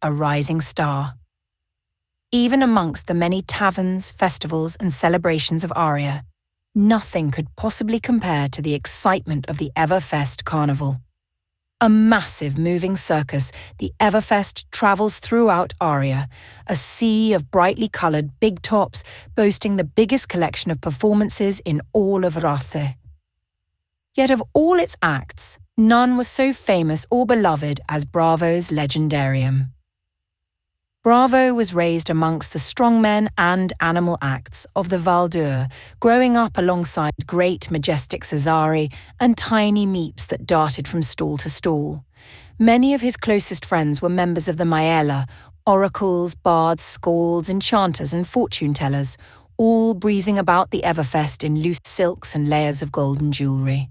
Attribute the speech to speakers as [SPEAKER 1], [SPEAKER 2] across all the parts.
[SPEAKER 1] a rising star. Even amongst the many taverns, festivals, and celebrations of Aria, nothing could possibly compare to the excitement of the Everfest Carnival. A massive moving circus, the Everfest travels throughout Aria, a sea of brightly coloured big tops boasting the biggest collection of performances in all of Rathe. Yet of all its acts, none was so famous or beloved as Bravo's Legendarium. Bravo was raised amongst the strongmen and animal acts of the Val d'Ur, growing up alongside great majestic Cesari and tiny meeps that darted from stall to stall. Many of his closest friends were members of the Maella, oracles, bards, skalds, enchanters and fortune-tellers, all breezing about the Everfest in loose silks and layers of golden jewellery.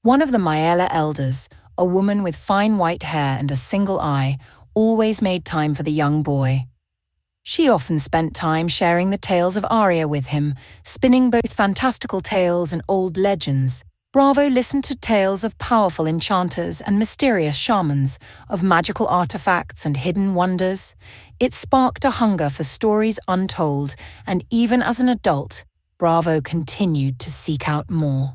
[SPEAKER 1] One of the Maella elders, a woman with fine white hair and a single eye, always made time for the young boy. She often spent time sharing the tales of Aria with him, spinning both fantastical tales and old legends. Bravo listened to tales of powerful enchanters and mysterious shamans, of magical artifacts and hidden wonders. It sparked a hunger for stories untold, and even as an adult, Bravo continued to seek out more.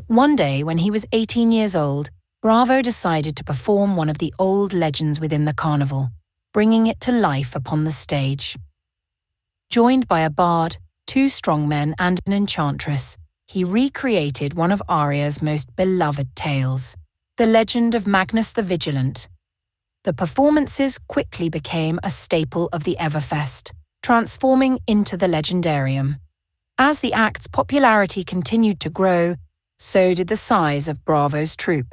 [SPEAKER 1] One day, when he was 18 years old, Bravo decided to perform one of the old legends within the carnival, bringing it to life upon the stage. Joined by a bard, 2 strongmen and an enchantress, he recreated one of Aria's most beloved tales, the legend of Magnus the Vigilant. The performances quickly became a staple of the Everfest, transforming into the Legendarium. As the act's popularity continued to grow, so did the size of Bravo's troupe.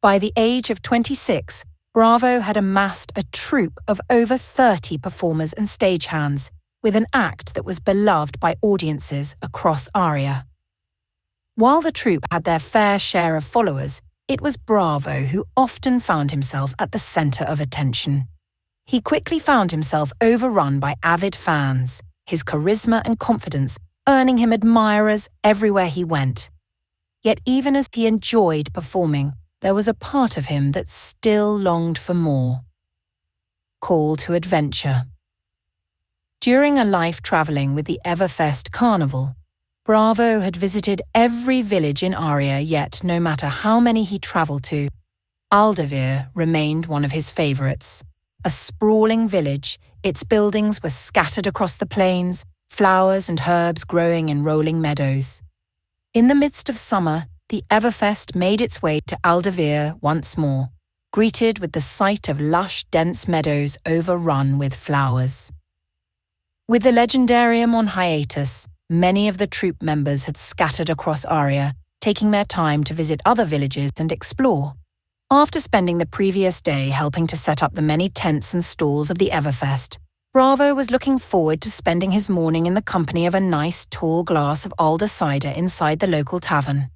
[SPEAKER 1] By the age of 26, Bravo had amassed a troupe of over 30 performers and stagehands, with an act that was beloved by audiences across Aria. While the troupe had their fair share of followers, it was Bravo who often found himself at the centre of attention. He quickly found himself overrun by avid fans, his charisma and confidence earning him admirers everywhere he went. Yet even as he enjoyed performing, there was a part of him that still longed for more. Call to adventure. During a life travelling with the Everfest Carnival, Bravo had visited every village in Aria, yet no matter how many he travelled to, Aldavir remained one of his favourites. A sprawling village, its buildings were scattered across the plains, flowers and herbs growing in rolling meadows. In the midst of summer, the Everfest made its way to Aldavir once more, greeted with the sight of lush, dense meadows overrun with flowers. With the Legendarium on hiatus, many of the troupe members had scattered across Aria, taking their time to visit other villages and explore. After spending the previous day helping to set up the many tents and stalls of the Everfest, Bravo was looking forward to spending his morning in the company of a nice tall glass of alder cider inside the local tavern.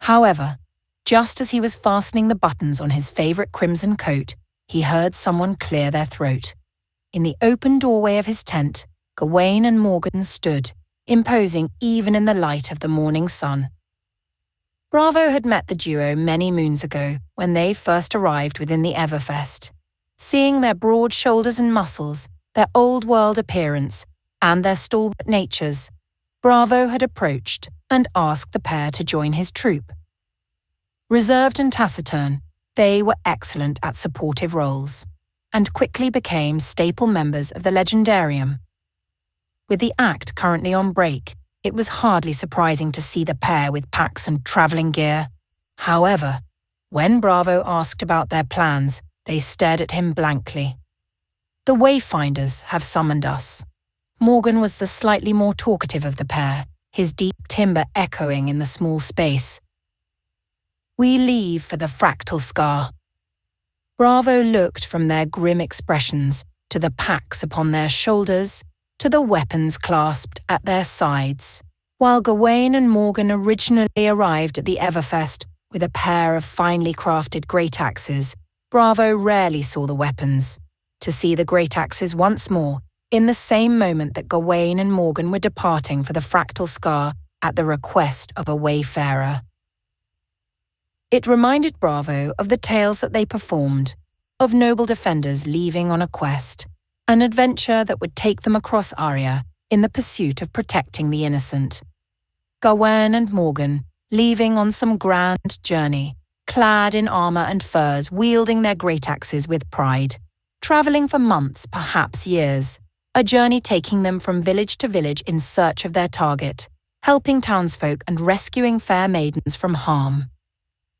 [SPEAKER 1] However, just as he was fastening the buttons on his favourite crimson coat, he heard someone clear their throat. In the open doorway of his tent, Gawain and Morgan stood, imposing even in the light of the morning sun. Bravo had met the duo many moons ago when they first arrived within the Everfest. Seeing their broad shoulders and muscles, their old-world appearance, and their stalwart natures, Bravo had approached and asked the pair to join his troupe. Reserved and taciturn, they were excellent at supportive roles, and quickly became staple members of the Legendarium. With the act currently on break, it was hardly surprising to see the pair with packs and travelling gear. However, when Bravo asked about their plans, they stared at him blankly. "The Wayfinders have summoned us." Morgan was the slightly more talkative of the pair, his deep timbre echoing in the small space. "We leave for the fractal scar." Bravo looked from their grim expressions to the packs upon their shoulders to the weapons clasped at their sides. While Gawain and Morgan originally arrived at the Everfest with a pair of finely crafted great axes, Bravo rarely saw the weapons. To see the great axes once more, in the same moment that Gawain and Morgan were departing for the fractal scar at the request of a wayfarer. It reminded Bravo of the tales that they performed, of noble defenders leaving on a quest, an adventure that would take them across Aria in the pursuit of protecting the innocent. Gawain and Morgan, leaving on some grand journey, clad in armour and furs, wielding their great axes with pride, travelling for months, perhaps years, a journey taking them from village to village in search of their target, helping townsfolk and rescuing fair maidens from harm.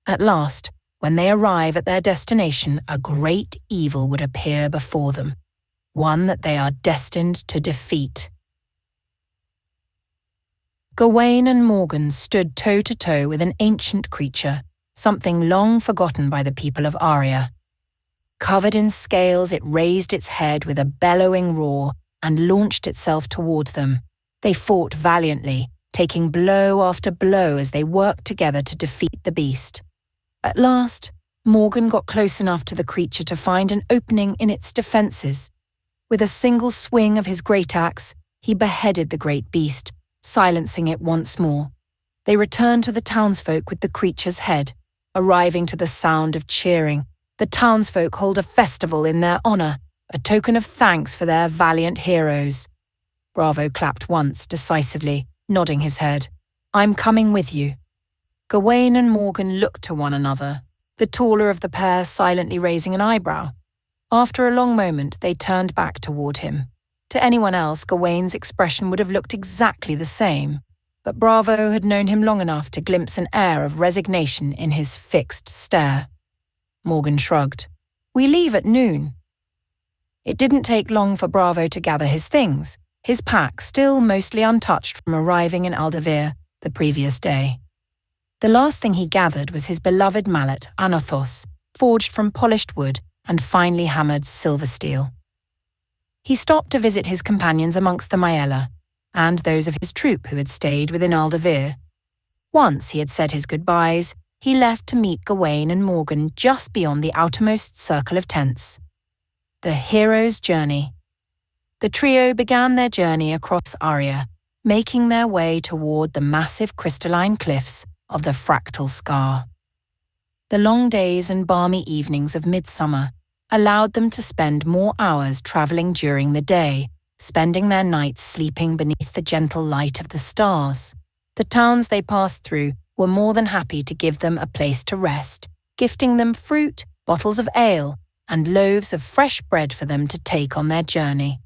[SPEAKER 1] At last, when they arrive at their destination, a great evil would appear before them, one that they are destined to defeat. Gawain and Morgan stood toe-to-toe with an ancient creature, something long forgotten by the people of Aria. Covered in scales, it raised its head with a bellowing roar and launched itself toward them. They fought valiantly, taking blow after blow as they worked together to defeat the beast. At last, Morgan got close enough to the creature to find an opening in its defences. With a single swing of his great axe, he beheaded the great beast, silencing it once more. They returned to the townsfolk with the creature's head. Arriving to the sound of cheering, the townsfolk hold a festival in their honour, a token of thanks for their valiant heroes. Bravo clapped once, decisively, nodding his head. "I'm coming with you." Gawain and Morgan looked to one another, the taller of the pair silently raising an eyebrow. After a long moment, they turned back toward him. To anyone else, Gawain's expression would have looked exactly the same, but Bravo had known him long enough to glimpse an air of resignation in his fixed stare. Morgan shrugged. "We leave at noon." It didn't take long for Bravo to gather his things, his pack still mostly untouched from arriving in Aldavir the previous day. The last thing he gathered was his beloved mallet, Anothos, forged from polished wood and finely hammered silver steel. He stopped to visit his companions amongst the Maella, and those of his troop who had stayed within Aldavir. Once he had said his goodbyes, he left to meet Gawain and Morgan just beyond the outermost circle of tents. The hero's journey. The trio began their journey across Aria, making their way toward the massive crystalline cliffs of the Fractal Scar. The long days and balmy evenings of midsummer allowed them to spend more hours travelling during the day, spending their nights sleeping beneath the gentle light of the stars. The towns they passed through were more than happy to give them a place to rest, gifting them fruit, bottles of ale, and loaves of fresh bread for them to take on their journey.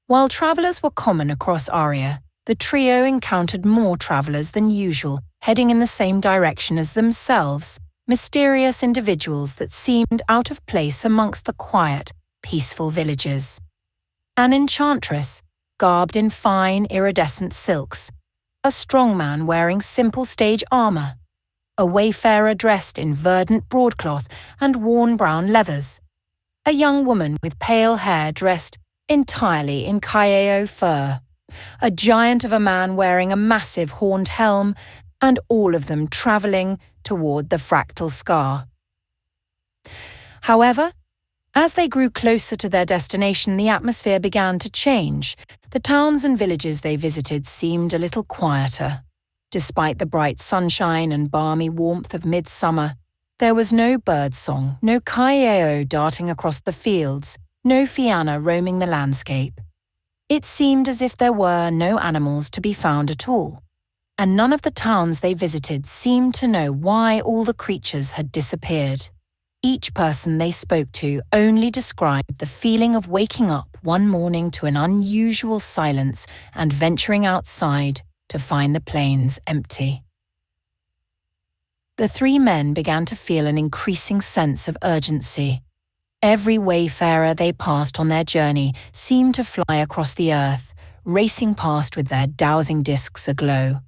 [SPEAKER 1] While travellers were common across Aria, the trio encountered more travellers than usual, heading in the same direction as themselves, mysterious individuals that seemed out of place amongst the quiet, peaceful villages. An enchantress, garbed in fine, iridescent silks, a strong man wearing simple stage armour, a wayfarer dressed in verdant broadcloth and worn brown leathers, a young woman with pale hair dressed entirely in Callao fur, a giant of a man wearing a massive horned helm, and all of them travelling toward the Fractal Scar. However, as they grew closer to their destination, the atmosphere began to change. The towns and villages they visited seemed a little quieter. Despite the bright sunshine and balmy warmth of midsummer, there was no birdsong, no Callao darting across the fields, no Fianna roaming the landscape. It seemed as if there were no animals to be found at all, and none of the towns they visited seemed to know why all the creatures had disappeared. Each person they spoke to only described the feeling of waking up one morning to an unusual silence and venturing outside to find the plains empty. The three men began to feel an increasing sense of urgency. Every wayfarer they passed on their journey seemed to fly across the earth, racing past with their dowsing discs aglow.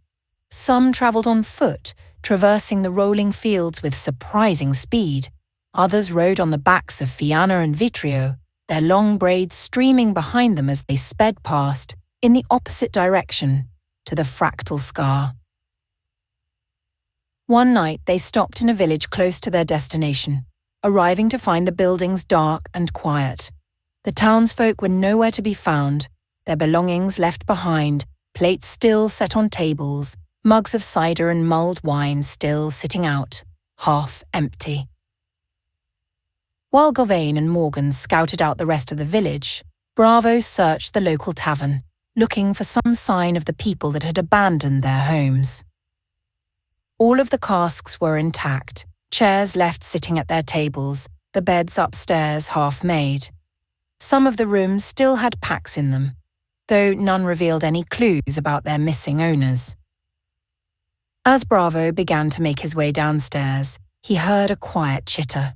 [SPEAKER 1] Some travelled on foot, traversing the rolling fields with surprising speed. Others rode on the backs of Fianna and Vitrio, their long braids streaming behind them as they sped past, in the opposite direction, to the Fractal Scar. One night they stopped in a village close to their destination, arriving to find the buildings dark and quiet. The townsfolk were nowhere to be found, their belongings left behind, plates still set on tables, mugs of cider and mulled wine still sitting out, half empty. While Gawain and Morgan scouted out the rest of the village, Bravo searched the local tavern, looking for some sign of the people that had abandoned their homes. All of the casks were intact, chairs left sitting at their tables, the beds upstairs half made. Some of the rooms still had packs in them, though none revealed any clues about their missing owners. As Bravo began to make his way downstairs, he heard a quiet chitter.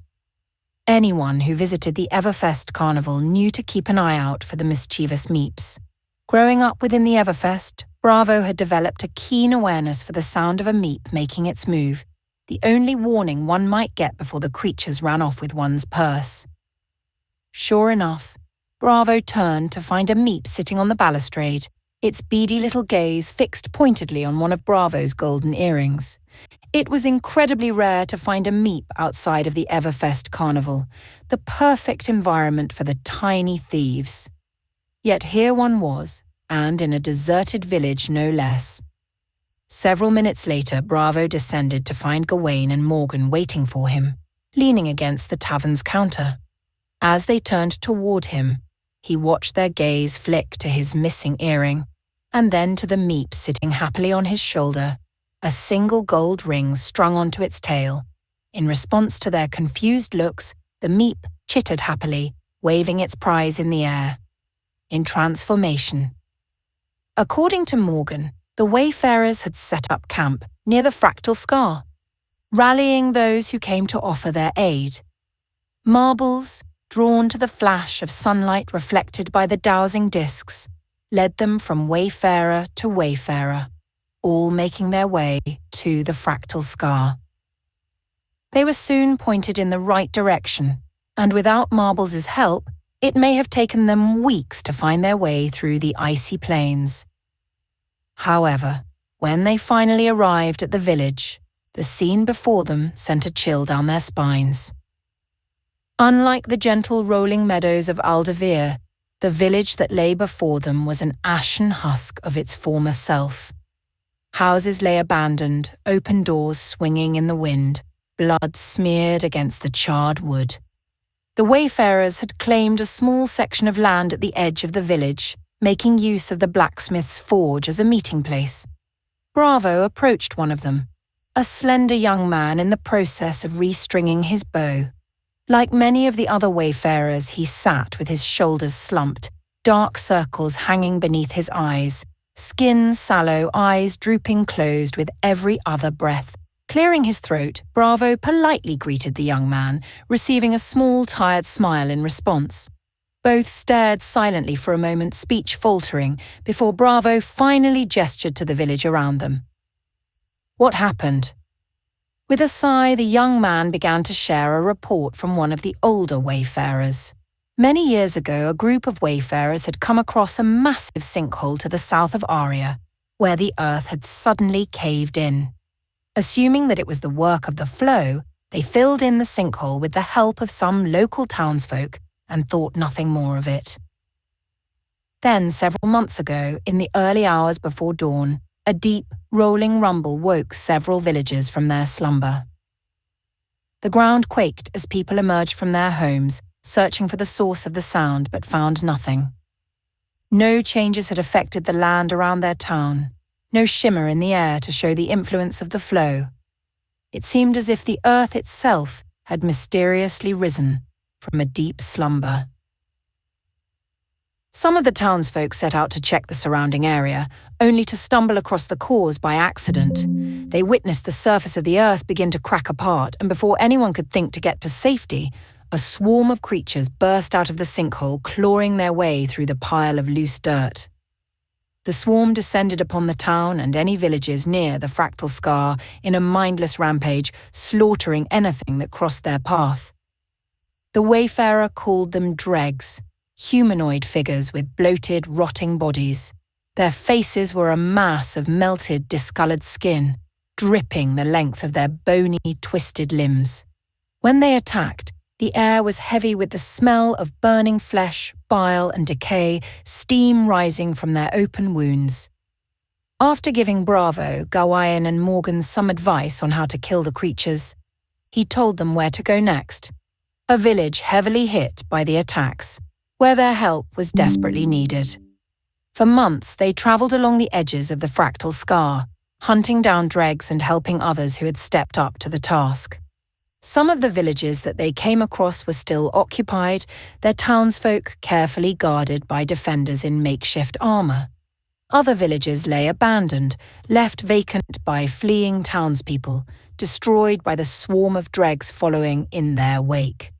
[SPEAKER 1] Anyone who visited the Everfest carnival knew to keep an eye out for the mischievous meeps. Growing up within the Everfest, Bravo had developed a keen awareness for the sound of a meep making its move, the only warning one might get before the creatures ran off with one's purse. Sure enough, Bravo turned to find a meep sitting on the balustrade, its beady little gaze fixed pointedly on one of Bravo's golden earrings. It was incredibly rare to find a meep outside of the Everfest carnival, the perfect environment for the tiny thieves. Yet here one was, and in a deserted village no less. Several minutes later, Bravo descended to find Gawain and Morgan waiting for him, leaning against the tavern's counter. As they turned toward him, he watched their gaze flick to his missing earring, and then to the meep sitting happily on his shoulder, a single gold ring strung onto its tail. In response to their confused looks, the meep chittered happily, waving its prize in the air. In transformation. According to Morgan, the wayfarers had set up camp near the fractal scar, rallying those who came to offer their aid. Marbles, drawn to the flash of sunlight reflected by the dowsing discs, led them from wayfarer to wayfarer, all making their way to the fractal scar. They were soon pointed in the right direction, and without Marbles' help, it may have taken them weeks to find their way through the icy plains. However, when they finally arrived at the village, the scene before them sent a chill down their spines. Unlike the gentle rolling meadows of Aldevir, the village that lay before them was an ashen husk of its former self. Houses lay abandoned, open doors swinging in the wind, blood smeared against the charred wood. The wayfarers had claimed a small section of land at the edge of the village, making use of the blacksmith's forge as a meeting place. Bravo approached one of them, a slender young man in the process of restringing his bow. Like many of the other wayfarers, he sat with his shoulders slumped, dark circles hanging beneath his eyes, skin sallow, eyes drooping closed with every other breath. Clearing his throat, Bravo politely greeted the young man, receiving a small, tired smile in response. Both stared silently for a moment, speech faltering, before Bravo finally gestured to the village around them. What happened? With a sigh, the young man began to share a report from one of the older wayfarers. Many years ago, a group of wayfarers had come across a massive sinkhole to the south of Aria, where the earth had suddenly caved in. Assuming that it was the work of the flow, they filled in the sinkhole with the help of some local townsfolk and thought nothing more of it. Then, several months ago, in the early hours before dawn, a deep, rolling rumble woke several villagers from their slumber. The ground quaked as people emerged from their homes, searching for the source of the sound, but found nothing. No changes had affected the land around their town, no shimmer in the air to show the influence of the flow. It seemed as if the earth itself had mysteriously risen from a deep slumber. Some of the townsfolk set out to check the surrounding area, only to stumble across the cause by accident. They witnessed the surface of the earth begin to crack apart, and before anyone could think to get to safety, a swarm of creatures burst out of the sinkhole, clawing their way through the pile of loose dirt. The swarm descended upon the town and any villages near the fractal scar in a mindless rampage, slaughtering anything that crossed their path. The wayfarer called them dregs, humanoid figures with bloated, rotting bodies. Their faces were a mass of melted, discoloured skin, dripping the length of their bony, twisted limbs. When they attacked, the air was heavy with the smell of burning flesh, bile and decay, steam rising from their open wounds. After giving Bravo, Gawain and Morgan some advice on how to kill the creatures, he told them where to go next. a village heavily hit by the attacks, where their help was desperately needed. For months, they travelled along the edges of the fractal scar, hunting down dregs and helping others who had stepped up to the task. Some of the villages that they came across were still occupied, their townsfolk carefully guarded by defenders in makeshift armour. Other villages lay abandoned, left vacant by fleeing townspeople, destroyed by the swarm of dregs following in their wake.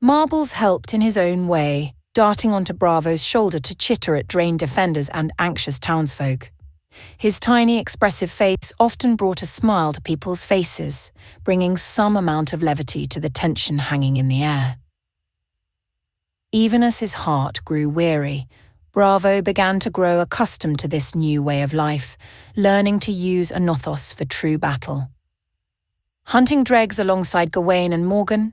[SPEAKER 1] Marbles helped in his own way, darting onto Bravo's shoulder to chitter at drained defenders and anxious townsfolk. His tiny, expressive face often brought a smile to people's faces, bringing some amount of levity to the tension hanging in the air. Even as his heart grew weary, Bravo began to grow accustomed to this new way of life, learning to use a nothos for true battle. Hunting dregs alongside Gawain and Morgan,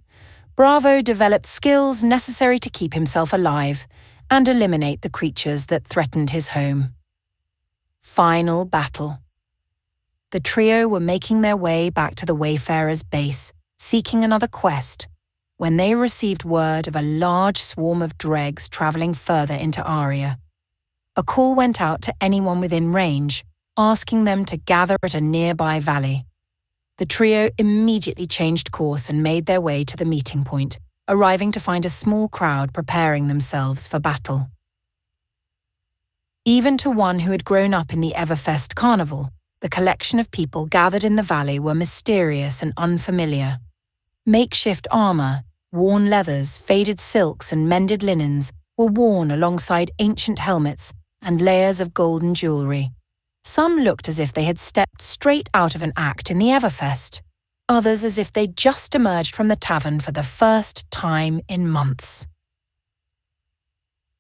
[SPEAKER 1] Bravo developed skills necessary to keep himself alive and eliminate the creatures that threatened his home. Final battle. The trio were making their way back to the Wayfarer's base, seeking another quest, when they received word of a large swarm of dregs travelling further into Aria. A call went out to anyone within range, asking them to gather at a nearby valley. The trio immediately changed course and made their way to the meeting point, arriving to find a small crowd preparing themselves for battle. Even to one who had grown up in the Everfest carnival, the collection of people gathered in the valley were mysterious and unfamiliar. Makeshift armour, worn leathers, faded silks and mended linens were worn alongside ancient helmets and layers of golden jewellery. Some looked as if they had stepped straight out of an act in the Everfest, others as if they'd just emerged from the tavern for the first time in months.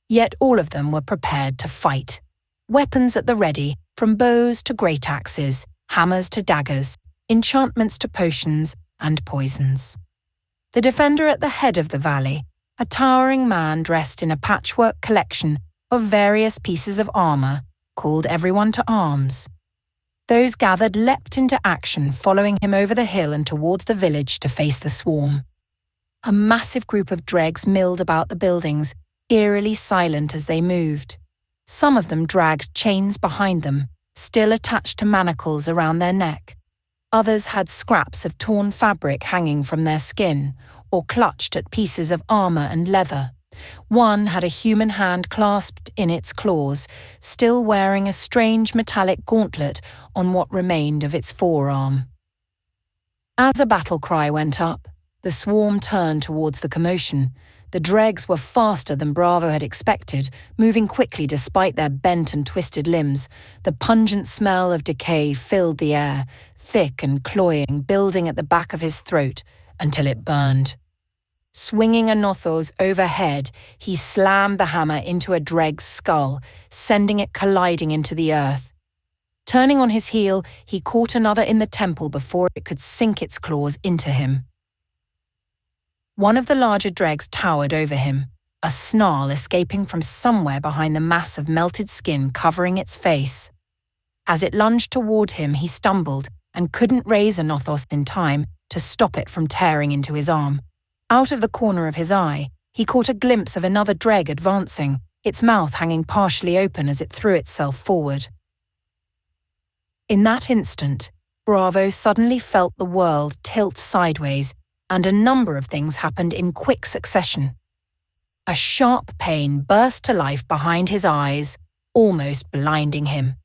[SPEAKER 1] Yet all of them were prepared to fight. Weapons at the ready, from bows to great axes, hammers to daggers, enchantments to potions and poisons. The defender at the head of the valley, a towering man dressed in a patchwork collection of various pieces of armour, called everyone to arms. Those gathered leapt into action, following him over the hill and towards the village to face the swarm. A massive group of dregs milled about the buildings, eerily silent as they moved. Some of them dragged chains behind them, still attached to manacles around their neck. Others had scraps of torn fabric hanging from their skin, or clutched at pieces of armour and leather. One had a human hand clasped in its claws, still wearing a strange metallic gauntlet on what remained of its forearm. As a battle cry went up, the swarm turned towards the commotion. The dregs were faster than Bravo had expected, moving quickly despite their bent and twisted limbs. The pungent smell of decay filled the air, thick and cloying, building at the back of his throat until it burned. Swinging a nothos overhead, he slammed the hammer into a dreg's skull, sending it colliding into the earth. Turning on his heel, he caught another in the temple before it could sink its claws into him. One of the larger dregs towered over him, a snarl escaping from somewhere behind the mass of melted skin covering its face. As it lunged toward him, he stumbled and couldn't raise a nothos in time to stop it from tearing into his arm. Out of the corner of his eye, he caught a glimpse of another dreg advancing, its mouth hanging partially open as it threw itself forward. In that instant, Bravo suddenly felt the world tilt sideways, and a number of things happened in quick succession. A sharp pain burst to life behind his eyes, almost blinding him.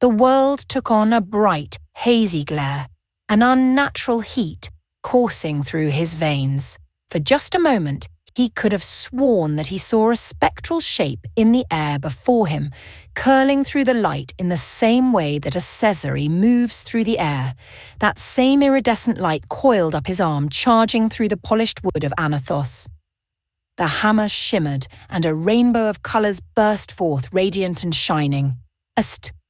[SPEAKER 1] The world took on a bright, hazy glare, an unnatural heat coursing through his veins. For just a moment, he could have sworn that he saw a spectral shape in the air before him, curling through the light in the same way that a Caesare moves through the air. That same iridescent light coiled up his arm, charging through the polished wood of Anathos. The hammer shimmered, and a rainbow of colours burst forth, radiant and shining.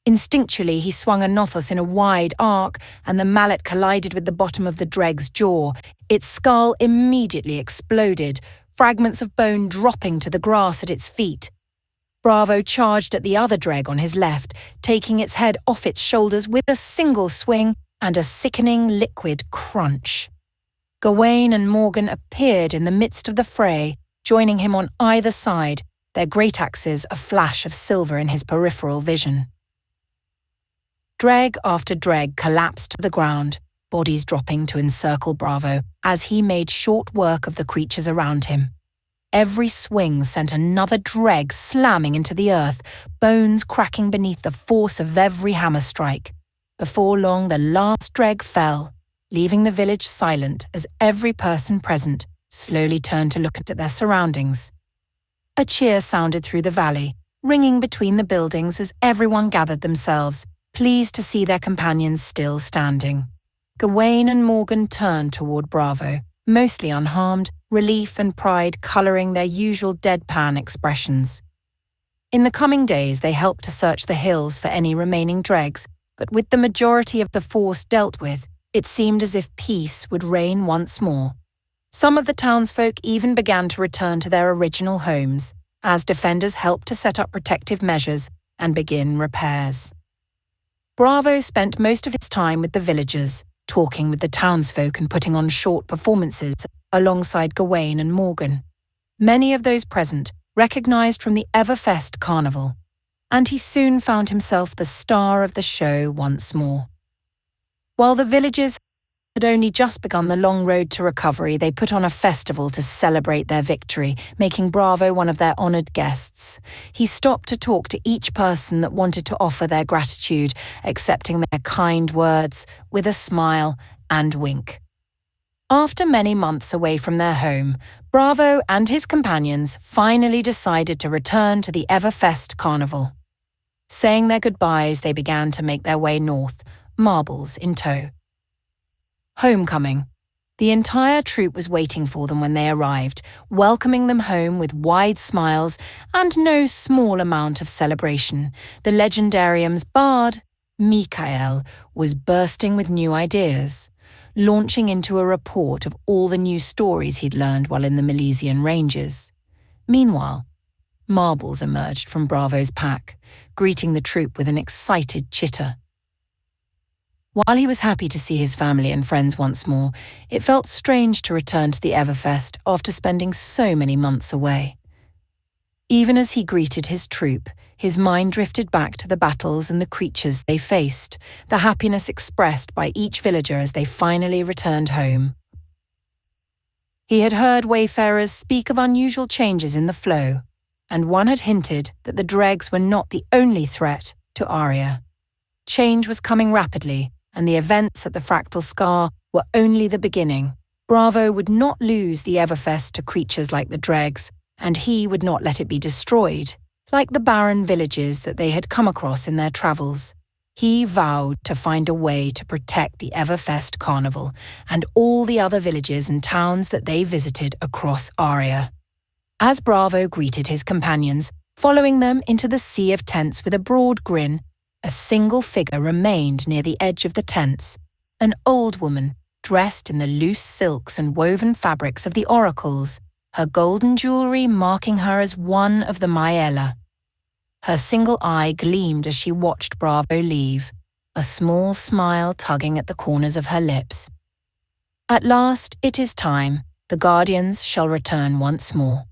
[SPEAKER 1] Instinctually, he swung a nothos in a wide arc, and the mallet collided with the bottom of the dreg's jaw. Its skull immediately exploded, fragments of bone dropping to the grass at its feet. Bravo charged at the other dreg on his left, taking its head off its shoulders with a single swing and a sickening liquid crunch. Gawain and Morgan appeared in the midst of the fray, joining him on either side, their great axes a flash of silver in his peripheral vision. Dreg after dreg collapsed to the ground, bodies dropping to encircle Bravo as he made short work of the creatures around him. Every swing sent another dreg slamming into the earth, bones cracking beneath the force of every hammer strike. Before long, the last dreg fell, leaving the village silent as every person present slowly turned to look at their surroundings. A cheer sounded through the valley, ringing between the buildings as everyone gathered themselves, pleased to see their companions still standing. Gawain and Morgan turned toward Bravo, mostly unharmed, relief and pride colouring their usual deadpan expressions. In the coming days they helped to search the hills for any remaining dregs, but with the majority of the force dealt with, it seemed as if peace would reign once more. Some of the townsfolk even began to return to their original homes, as defenders helped to set up protective measures and begin repairs. Bravo spent most of his time with the villagers, talking with the townsfolk and putting on short performances alongside Gawain and Morgan. Many of those present recognised from the Everfest carnival, and he soon found himself the star of the show once more. While the villagers had only just begun the long road to recovery, they put on a festival to celebrate their victory, making Bravo one of their honoured guests. He stopped to talk to each person that wanted to offer their gratitude, accepting their kind words with a smile and wink. After many months away from their home, Bravo and his companions finally decided to return to the Everfest carnival. Saying their goodbyes, they began to make their way north, marbles in tow. Homecoming. The entire troop was waiting for them when they arrived, welcoming them home with wide smiles and no small amount of celebration. The legendarium's bard, Mikael, was bursting with new ideas, launching into a report of all the new stories he'd learned while in the Milesian Ranges. Meanwhile, Marbles emerged from Bravo's pack, greeting the troop with an excited chitter. While he was happy to see his family and friends once more, it felt strange to return to the Everfest after spending so many months away. Even as he greeted his troop, his mind drifted back to the battles and the creatures they faced, the happiness expressed by each villager as they finally returned home. He had heard wayfarers speak of unusual changes in the flow, and one had hinted that the dregs were not the only threat to Aria. Change was coming rapidly, and the events at the Fractal Scar were only the beginning. Bravo would not lose the Everfest to creatures like the dregs, and he would not let it be destroyed, like the barren villages that they had come across in their travels. He vowed to find a way to protect the Everfest Carnival and all the other villages and towns that they visited across Aria. As Bravo greeted his companions, following them into the sea of tents with a broad grin, a single figure remained near the edge of the tents, an old woman dressed in the loose silks and woven fabrics of the oracles, her golden jewellery marking her as one of the Maella. Her single eye gleamed as she watched Bravo leave, a small smile tugging at the corners of her lips. At last it is time, the Guardians shall return once more.